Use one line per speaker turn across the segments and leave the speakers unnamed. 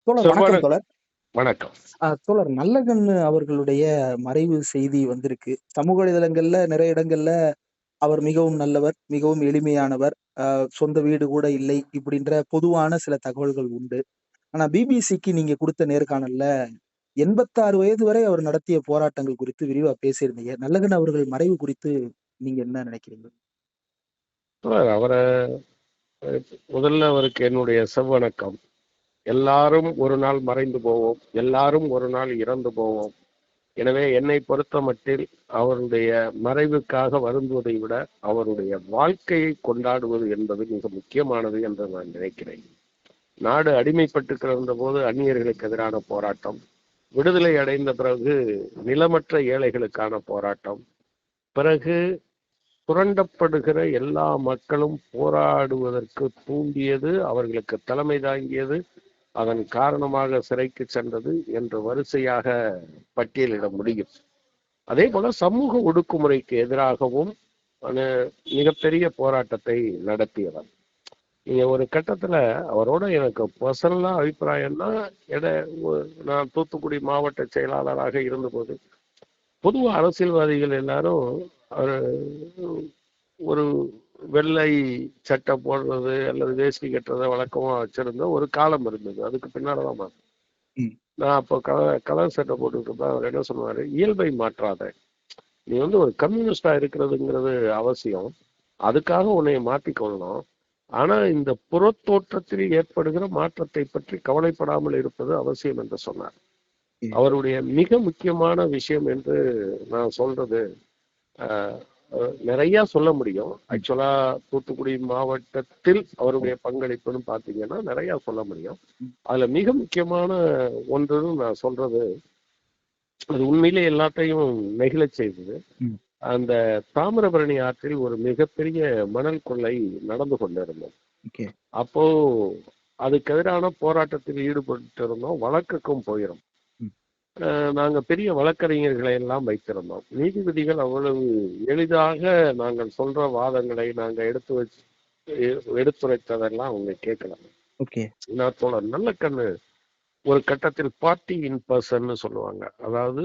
தோழர் வணக்கம்
செவ்வணக்
தோழர்.
வணக்கம்.
தோழர் நல்லகண்ணு அவர்களுடைய மறைவு செய்தி வந்திருக்கு. சமூக வலைதளங்கள்ல நிறைய இடங்கள்ல அவர் மிகவும் நல்லவர், மிகவும் எளிமையானவர், சொந்த வீடு கூட இல்லை இப்படின்ற பொதுவான சில தகவல்கள் உண்டு. ஆனா பிபிசிக்கு நீங்க கொடுத்த நேர்காணல்ல 86 வயது வரை அவர் நடத்திய போராட்டங்கள் குறித்து விரிவா பேசியிருந்தீங்க. நல்லகண்ணு அவர்கள் மறைவு குறித்து நீங்க என்ன நினைக்கிறீங்க?
அவரை முதல்ல அவருக்கு என்னுடைய செவ்வணக்கம். எல்லாரும் ஒரு நாள் மறைந்து போவோம், எல்லாரும் ஒரு நாள் இறந்து போவோம். எனவே என்னை பொறுத்த மட்டில் அவருடைய மறைவுக்காக வருந்துவதை விட அவருடைய வாழ்க்கையை கொண்டாடுவது என்பது மிக முக்கியமானது என்று நான் நினைக்கிறேன். நாடு அடிமைப்பட்டு கிடந்த போது அந்நியர்களுக்கு எதிரான போராட்டம், விடுதலை அடைந்த பிறகு நிலமற்ற ஏழைகளுக்கான போராட்டம், பிறகு சுரண்டப்படுகிற எல்லா மக்களும் போராடுவதற்கு தூண்டியது, அவர்களுக்கு தலைமை தாங்கியது, அதன் காரணமாக சிறைக்கு சென்றது என்று வரிசையாக பட்டியலிட முடியும். அதே போல சமூக ஒடுக்குமுறைக்கு எதிராகவும் மிகப்பெரிய போராட்டத்தை நடத்தியவர். நீங்க ஒரு கட்டத்துல அவரோட எனக்கு பர்சனலா அபிப்பிராயம்னா, நான் தூத்துக்குடி மாவட்ட செயலாளராக இருந்தபோது பொதுவா அரசியல்வாதிகள் எல்லாரும் ஒரு வெள்ளை சட்டை போடுறது அல்லது வேஷ்டி கட்டுறதை வழக்கமா வச்சிருந்த ஒரு காலம் இருந்தது. அதுக்கு பின்னாலதான் நான் அப்போ கலர் சட்டை போட்டுட்டு இருப்பேன். அவர் என்ன சொன்னாரு, இயல்பை மாற்றாத, நீ ஒரு கம்யூனிஸ்டா இருக்கிறதுங்கிறது அவசியம், அதுக்காக உன்னை மாற்றிக்கொள்ளணும், ஆனா இந்த புறத்தோற்றத்தில் ஏற்படுகிற மாற்றத்தை பற்றி கவலைப்படாமல் இருப்பது அவசியம் என்று சொன்னார். அவருடைய மிக முக்கியமான விஷயம் என்று நான் சொல்றது, நிறைய சொல்ல முடியும். ஆக்சுவலா தூத்துக்குடி மாவட்டத்தில் அவருடைய பங்களிப்புன்னு பாத்தீங்கன்னா நிறைய சொல்ல முடியும். அதுல மிக முக்கியமான ஒன்றுன்னு நான் சொல்றது, அது உண்மையிலே எல்லாத்தையும் நெகிழ செய்தது. அந்த தாமிரபரணி ஆற்றில் ஒரு மிகப்பெரிய மணல் கொள்ளை நடந்து கொண்டிருந்தோம். அப்போ அதுக்கு எதிரான போராட்டத்தில் ஈடுபட்டு இருந்தோம். வழக்குக்கும் போயிரும். நாங்க பெரிய வழக்கறிஞர்களை எல்லாம் வைத்திருந்தோம். நீதிபதிகள் அவ்வளவு எளிதாக நாங்கள் சொல்ற வாதங்களை நாங்க எடுத்துரைத்ததெல்லாம் அவங்க கேட்கல. நான் தோழர் நல்லகண்ணு ஒரு கட்டத்தில் பார்ட்டி இன் பர்சன் சொல்லுவாங்க. அதாவது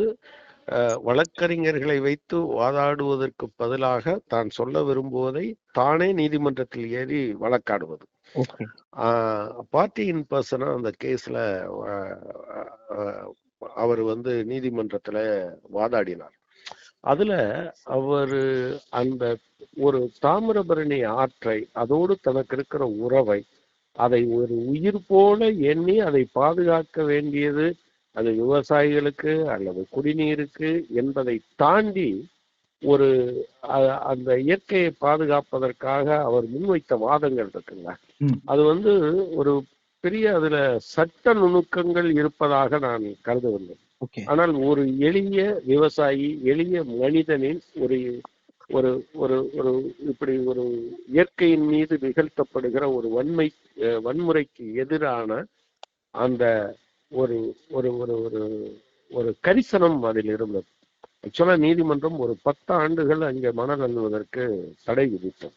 வழக்கறிஞர்களை வைத்து வாதாடுவதற்கு பதிலாக தான் சொல்ல விரும்புவதை தானே நீதிமன்றத்தில் ஏறி வழக்காடுவது. பார்ட்டி இன் பர்சனா அந்த கேஸ்ல அவர் நீதிமன்றத்துல வாதாடினார். அதுல அவரு அந்த ஒரு தாமிரபரணி ஆற்றை, அதோடு தனக்கு இருக்கிற உறவை, அதை ஒரு உயிர் போல எண்ணி அதை பாதுகாக்க வேண்டியது அது விவசாயிகளுக்கு அல்லது குடிநீருக்கு என்பதை தாண்டி ஒரு அந்த இயற்கையை பாதுகாப்பதற்காக அவர் முன்வைத்த வாதங்கள் இருக்குங்க. அது ஒரு பெரிய அதுல சட்ட நுணுக்கங்கள் இருப்பதாக நான் கருதவில்லை. ஆனால் ஒரு எளிய விவசாயி, எளிய மனிதனின் ஒரு ஒரு ஒரு ஒரு இப்படி ஒரு இயற்கையின் மீது நிகழ்த்தப்படுகிற ஒரு வன்முறைக்கு எதிரான அந்த ஒரு ஒரு ஒரு ஒரு ஒரு கரிசனம் அதில் இருந்தது. ஆக்சுவலா நீதிமன்றம் ஒரு 10 ஆண்டுகள் அங்கே மணல் அள்ளுவதற்கு தடை விதித்தது.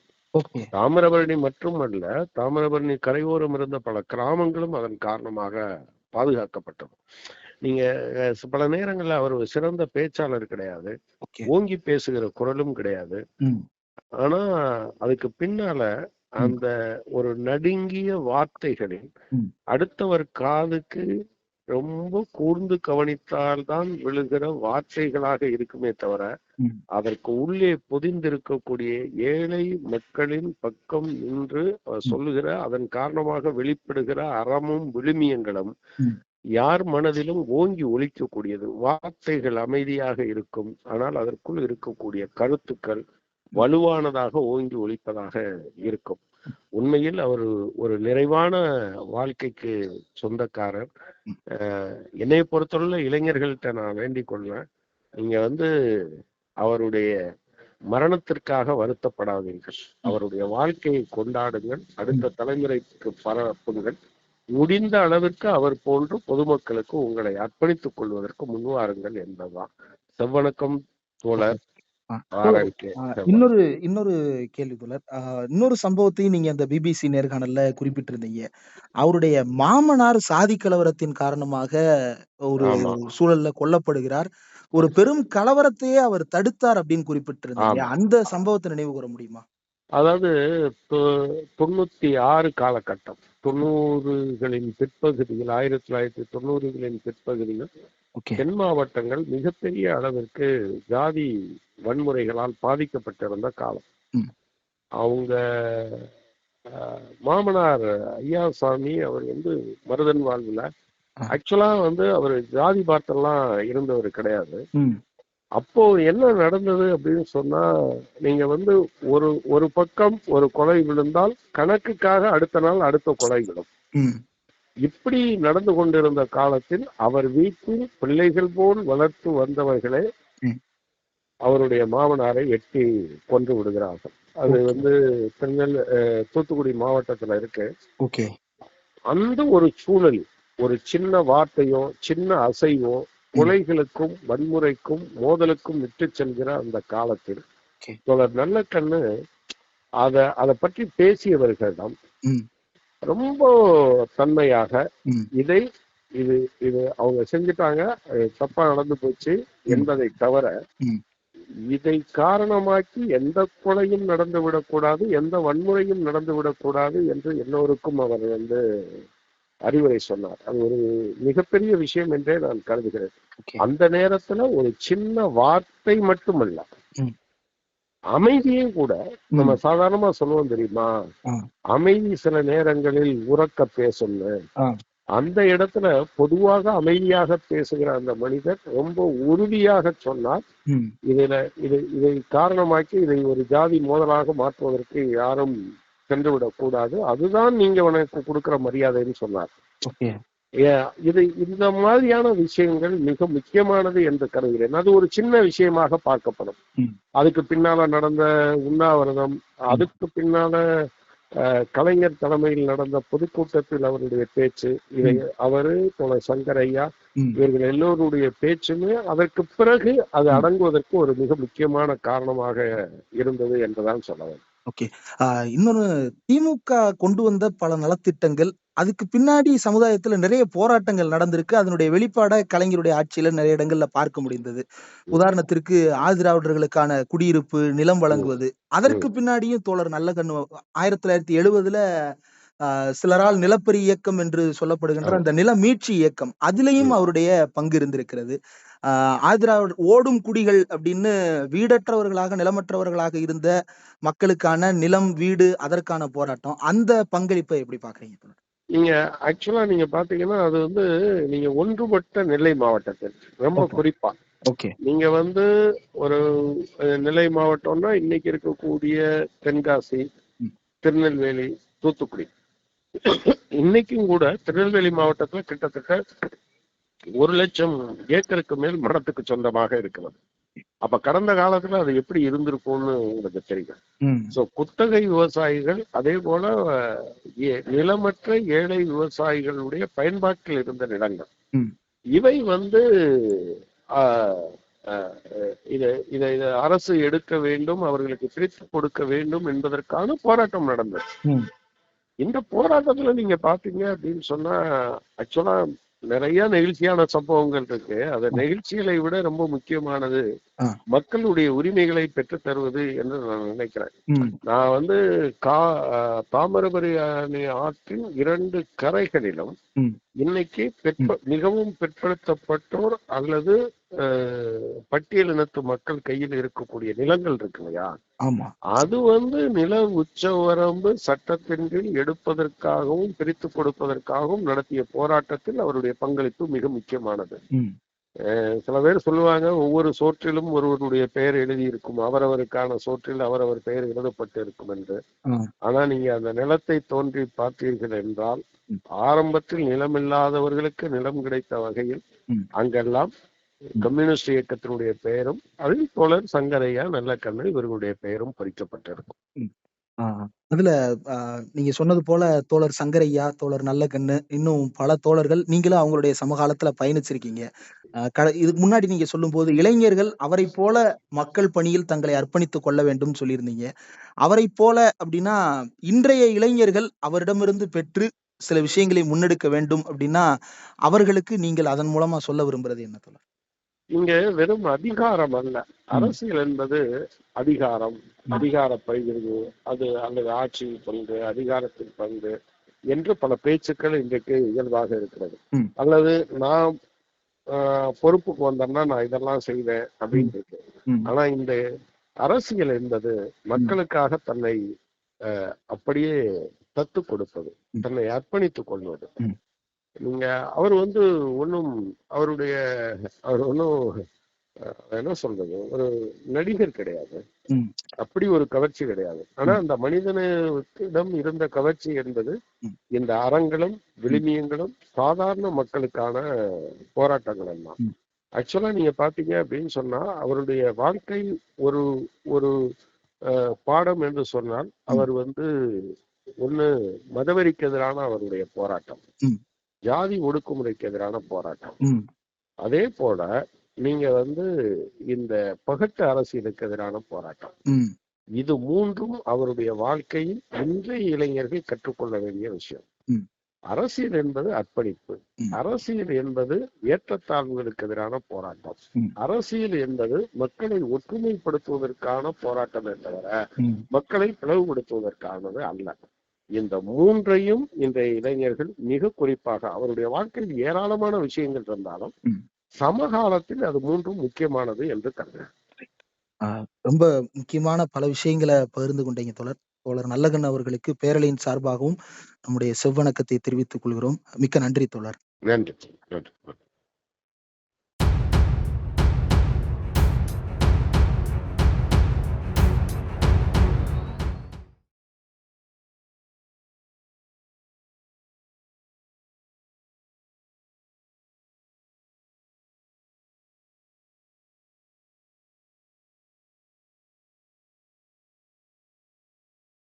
தாமிரபரணி மட்டுமல்ல, தாமிரபரணி கரையோரம் இருந்த பல கிராமங்களும் அதன் காரணமாக பாதுகாக்கப்பட்டது. நீங்க பல நேரங்கள்ல அவர் சிறந்த பேச்சாளர் கிடையாது, ஓங்கி பேசுகிற குரலும் கிடையாது. ஆனா அதுக்கு பின்னால அந்த ஒரு நடுங்கிய வார்த்தைகளில் அடுத்தவர் காதுக்கு ரொம்ப கூர்ந்து கவனித்தால்தான் விழுகிற வார்த்தைகளாக இருக்குமே தவிர, அதற்கு உள்ளே பொதிந்திருக்கக்கூடிய ஏழை மக்களின் பக்கம் நின்று சொல்லுகிற, அதன் காரணமாக வெளிப்படுகிற அறமும் விழுமியங்களும் யார் மனதிலும் ஓங்கி ஒலிக்கக்கூடியது. வார்த்தைகள் அமைதியாக இருக்கும், ஆனால் அதற்குள் இருக்கக்கூடிய கருத்துக்கள் வலுவானதாக ஓங்கி ஒலிப்பதாக இருக்கும். உண்மையில் அவர் ஒரு நிறைவான வாழ்க்கைக்கு சொந்தக்காரர். என்னை பொறுத்தவரை இளைஞர்கள்ட்ட நான் வேண்டிக் கொள்வேன், நீங்க அவருடைய மரணத்திற்காக வருத்தப்படாதீர்கள், அவருடைய வாழ்க்கையை கொண்டாடுங்கள், அடுத்த தலைமுறைக்கு பரப்புங்கள். முடிந்த அளவிற்கு அவர் போன்று பொதுமக்களுக்கு உங்களை அர்ப்பணித்துக் கொள்வதற்கு முன்வாருங்கள் என்பதுதான். செவ்வணக்கம் தோழர்.
ஆ. தோழர்,
ஆர்எல்கே
இன்னொரு இன்னொரு கேள்வி தோழர். இன்னொரு சம்பவத்தையும் நீங்க அந்த பிபிசி நேர்காணல்ல குறிப்பிட்டிருந்தீங்க. அவருடைய மாமனார் சாதி கலவரத்தின் காரணமாக ஒரு
ஆமா
சூழல்ல கொல்லப்படுகிறார். ஒரு பெரும் கலவரத்தையே அவர் தடுத்தார் அப்படின்னு குறிப்பிட்டிருந்தீங்க.
ஆமா.
அந்த சம்பவத்த நினைவு கூற முடியுமா?
அதாவது 96 காலகட்டம், 90களின் பிற்பகுதியில், 1990களின் பிற்பகுதியில்
ஓகே.
தென் மாவட்டங்கள் மிகப்பெரிய அளவிற்கு ஜாதி வன்முறைகளால் பாதிக்கப்பட்டிருந்த காலம்.
ம்.
அவங்க மாமனார் ஐயாசாமி அவர் மருதன் வாழ்வுல
ஆ.
ஆக்சுவலா அவர் ஜாதி பார்த்தெல்லாம் இருந்தவர் கிடையாது.
ம்.
அப்போ என்ன நடந்தது அப்படின்னு சொன்னா, நீங்க ஒரு ஒரு பக்கம் ஒரு கொலை விழுந்தால் கணக்குக்காக அடுத்த நாள் அடுத்த கொலை விழும்.
ம்.
இப்படி நடந்து கொண்டிருந்த காலத்தில் அவர் வீட்டில் பிள்ளைகள் போல் வளர்த்து வந்தவர்களே
ம்.
அவருடைய மாமனாரை வெட்டி கொன்று விடுகிறார்கள். அது தூத்துக்குடி மாவட்டத்துல இருக்கு.
ஓகே.
அந்த ஒரு சூழல், ஒரு சின்ன வார்த்தையோ சின்ன அசைவோ கொலைகளுக்கும் வன்முறைக்கும் மோதலுக்கும் விட்டு செல்கிற அந்த காலத்தில்
ஓகே.
தோழர் நல்லக்கண்ணு அதை பற்றி பேசியவர்களிடம் ரொம்ப தன்மையாக இதை இது இது அவங்க செஞ்சுட்டாங்க, தப்பா நடந்து போச்சு என்பதை தவிர இதை காரணமாக்கி எந்த கொலையும் நடந்து விடக்கூடாது, எந்த வன்முறையும் நடந்து விடக்கூடாது என்று எல்லோருக்கும் அவர் அறிவுரை சொன்னார். அது ஒரு மிகப்பெரிய விஷயம் என்றே நான் கருதுகிறேன். அந்த நேரத்துல ஒரு சின்ன வார்த்தை மட்டுமல்ல, அமைதியும் கூட நம்ம சாதாரணமா சொல்லுவோம் தெரியுமா, அமைதி சில நேரங்களில் உறக்க பேசும்னு. அந்த இடத்துல பொதுவாக அமைதியாக பேசுகிற அந்த மனிதர் ரொம்ப உறுதியாக சொன்னார், இதை காரணமாக்கி இதை ஒரு ஜாதி மோதலாக மாற்றுவதற்கு யாரும் சென்றுவிடக் கூடாது, அதுதான் நீங்க உனக்கு கொடுக்கிற மரியாதைன்னு சொன்னார். இந்த மாதிரியான விஷயங்கள் மிக முக்கியமானது என்று கருதுகிறேன். அது ஒரு சின்ன விஷயமாக பார்க்கப்படும். அதுக்கு பின்னால நடந்த உண்ணாவிரதம், அதுக்கு பின்னால கலைஞர் தலைமையில் நடந்த பொதுக்கூட்டத்தில் அவருடைய பேச்சு, இதை அவரு சங்கரையா இவர்கள் எல்லோருடைய பேச்சுமே அதற்கு பிறகு அது அடங்குவதற்கு ஒரு மிக முக்கியமான காரணமாக இருந்தது என்றுதான் சொல்லலாம்.
ஓகே. இன்னொன்னு, திமுக கொண்டு வந்த பல நலத்திட்டங்கள், அதுக்கு பின்னாடி சமுதாயத்துல நிறைய போராட்டங்கள் நடந்திருக்கு. அதனுடைய வெளிப்பாட கலைஞருடைய ஆட்சியில நிறைய இடங்கள்ல பார்க்க முடிந்தது. உதாரணத்திற்கு ஆதிதிராவிடர்களுக்கான குடியிருப்பு, நிலம் வழங்குவது. அதற்கு பின்னாடியும் தோழர் நல்லகண்ணு 1970ல சிலரால் நிலப்பரி இயக்கம் என்று சொல்லப்படுகின்ற அந்த நில மீட்சி இயக்கம், அதிலையும் அவருடைய பங்கு இருந்திருக்கிறது. ஆதிதிராவிடர் ஓடும் குடிகள் அப்படின்னு வீடற்றவர்களாக நிலமற்றவர்களாக இருந்த மக்களுக்கான நிலம், வீடு, அதற்கான போராட்டம், அந்த பங்களிப்பை எப்படி பாக்குறீங்க?
நீங்க ஆக்சுவலா நீங்க பாத்தீங்கன்னா அது நீங்க ஒன்றுபட்ட நெல்லை மாவட்டத்தில் ரொம்ப குறிப்பா நீங்க ஒரு நெல்லை மாவட்டம்னா இன்னைக்கு இருக்கக்கூடிய தென்காசி, திருநெல்வேலி, தூத்துக்குடி, இன்னைக்கும் கூட திருநெல்வேலி மாவட்டத்துல கிட்டத்தட்ட 1,00,000 ஏக்கருக்கு மேல் மரத்துக்கு சொந்தமாக இருக்கிறது. அப்ப கடந்த காலத்துல அது எப்படி இருந்திருக்கும்னு உங்களுக்கு தெரியும். சோ குத்தகை விவசாயிகள், அதே போல நிலமற்ற ஏழை விவசாயிகளுடைய பயன்பாட்டில் இருந்த நிலங்கள், இவை இதை அரசு எடுக்க வேண்டும், அவர்களுக்கு பிரித்து கொடுக்க வேண்டும் என்பதற்கான போராட்டம் நடந்தது. இந்த போராட்டத்துல நீங்க பாத்தீங்க அப்படின்னு சொன்னா ஆக்சுவலா நிறைய நெகிழ்ச்சியான சம்பவங்கள் இருக்கு. அந்த நெகிழ்ச்சிகளை விட ரொம்ப முக்கியமானது மக்களுடைய உரிமைகளை பெற்று தருவது என்று நான் நினைக்கிறேன். நான் தாமிரபரணி ஆற்றின் 2 கரைகளிலும் இன்னைக்கு மிகவும் பிற்படுத்தப்பட்டோர் அல்லது பட்டியலினத்து மக்கள் கையில் இருக்கக்கூடிய நிலங்கள் இருக்கு இல்லையா, அது நில உச்சவரம்பு சட்டத்தின் கீழ் எடுப்பதற்காகவும் பிரித்து கொடுப்பதற்காகவும் நடத்திய போராட்டத்தில் அவருடைய பங்களிப்பு மிக முக்கியமானது. சில பேர் சொல்லுவாங்க, ஒவ்வொரு சோற்றிலும் ஒருவருடைய பெயர் எழுதி இருக்கும், அவரவருக்கான சோற்றில் அவரவர் பெயர் எழுதப்பட்டு இருக்கும் என்று. ஆனா நீங்க அந்த நிலத்தை தோன்றி பார்த்தீர்கள் என்றால், ஆரம்பத்தில் நிலமில்லாதவர்களுக்கு நிலம் கிடைத்த வகையில் அங்கெல்லாம் கம்யூனிஸ்ட் இயக்கத்தினுடைய பெயரும், அதில் தோழர் சங்கரையா, நல்லக்கண்ணு இவர்களுடைய பெயரும் பொறிக்கப்பட்டிருக்கும்.
ஆ. அதுல நீங்க சொன்னது போல தோழர் சங்கரையா, தோழர் நல்லகண்ணு, இன்னும் பல தோழர்கள் நீங்களும் அவங்களுடைய சமகாலத்துல பயணிச்சிருக்கீங்க. இதுக்கு முன்னாடி நீங்க சொல்லும்போது, இளைஞர்கள் அவரைப் போல மக்கள் பணியில் தங்களை அர்ப்பணித்துக் கொள்ள வேண்டும் சொல்லியிருந்தீங்க. அவரைப் போல அப்டின்னா, இன்றைய இளைஞர்கள் அவரிடமிருந்து பெற்று சில விஷயங்களை முன்னெடுக்க வேண்டும் அப்டின்னா, அவர்களுக்கு நீங்கள் அதன் மூலமா சொல்ல விரும்புறது என்ன தோழர்?
இங்க வெறும் அதிகாரம் அல்ல.
ம்.
அரசியல் என்பது அதிகாரம்,
ம்.
அதிகார பகிர்வு, அது அல்லது ஆட்சி பங்கு, அதிகாரத்தின் பங்கு என்று பல பேச்சுக்கள் இன்றைக்கு இயல்பாக இருக்கிறது.
ம்.
அல்லது நான் பொறுப்புக்கு வந்தேன்னா நான் இதெல்லாம் செய்வேன்
ம்.
அப்படின்னு இருக்கு.
ம்.
ஆனா இந்த அரசியல் என்பது
ம்.
மக்களுக்காக தன்னை அப்படியே தத்து கொடுப்பது,
ம்.
தன்னை அர்ப்பணித்துக் கொள்வது.
ம்.
நீங்க அவர் ஒன்றும் அவருடைய அவர் ஒன்றும் என்ன சொல்றது, ஒரு நடிகர் கிடையாது.
ம்.
அப்படி ஒரு கவர்ச்சி கிடையாது. ஆனா
ம்.
அந்த மனிதனிடம் இருந்த கவர்ச்சி என்பது
ம்.
இந்த அறங்களும்
ம்.
விழுமியங்களும் சாதாரண மக்களுக்கான போராட்டங்கள் எல்லாம்.
ம்.
ஆக்சுவலா நீங்க பாத்தீங்க அப்படின்னு சொன்னா அவருடைய வாழ்க்கை ஒரு ஒரு பாடம் என்று சொன்னால்
ம்.
அவர் ஒண்ணு மதவெறிக்கு எதிரான அவருடைய போராட்டம்,
ம்.
ஜாதி ஒடுக்குமுறைக்கு எதிரான போராட்டம்.
ம்.
அதே போல நீங்க இந்த பகட்டு அரசியலுக்கு எதிரான போராட்டம்.
ம்.
இது மூன்றும் அவருடைய வாழ்க்கையில் இன்றைய இளைஞர்கள் கற்றுக்கொள்ள வேண்டிய விஷயம்.
ம்.
அரசியல் என்பது அர்ப்பணிப்பு.
ம்.
அரசியல் என்பது ஏற்றத்தாழ்வுகளுக்கு எதிரான போராட்டம்.
ம்.
அரசியல் என்பது மக்களை ஒற்றுமைப்படுத்துவதற்கான போராட்டம் தவிர
ம்.
மக்களை பிளவுபடுத்துவதற்கானது அல்ல. இந்த மூன்றையும் இன்றைய இளைஞர்கள் மிக குறிப்பாக அவருடைய வாழ்க்கையில் ஏராளமான விஷயங்கள் இருந்தாலும்
ம்.
சமகாலத்தில் அது மூன்றும் முக்கியமானது என்று கருதுகிறேன்.
ஆ, ரொம்ப முக்கியமான பல விஷயங்கள பகிர்ந்து கொண்டீங்க தோழர். தோழர் நல்லகண்ணு அவர்களுக்கு பேரலையின் சார்பாகவும் நம்முடைய செவ்வணக்கத்தை தெரிவித்துக் கொள்கிறோம். மிக்க நன்றி தோழர்.
நன்றி. நன்றி.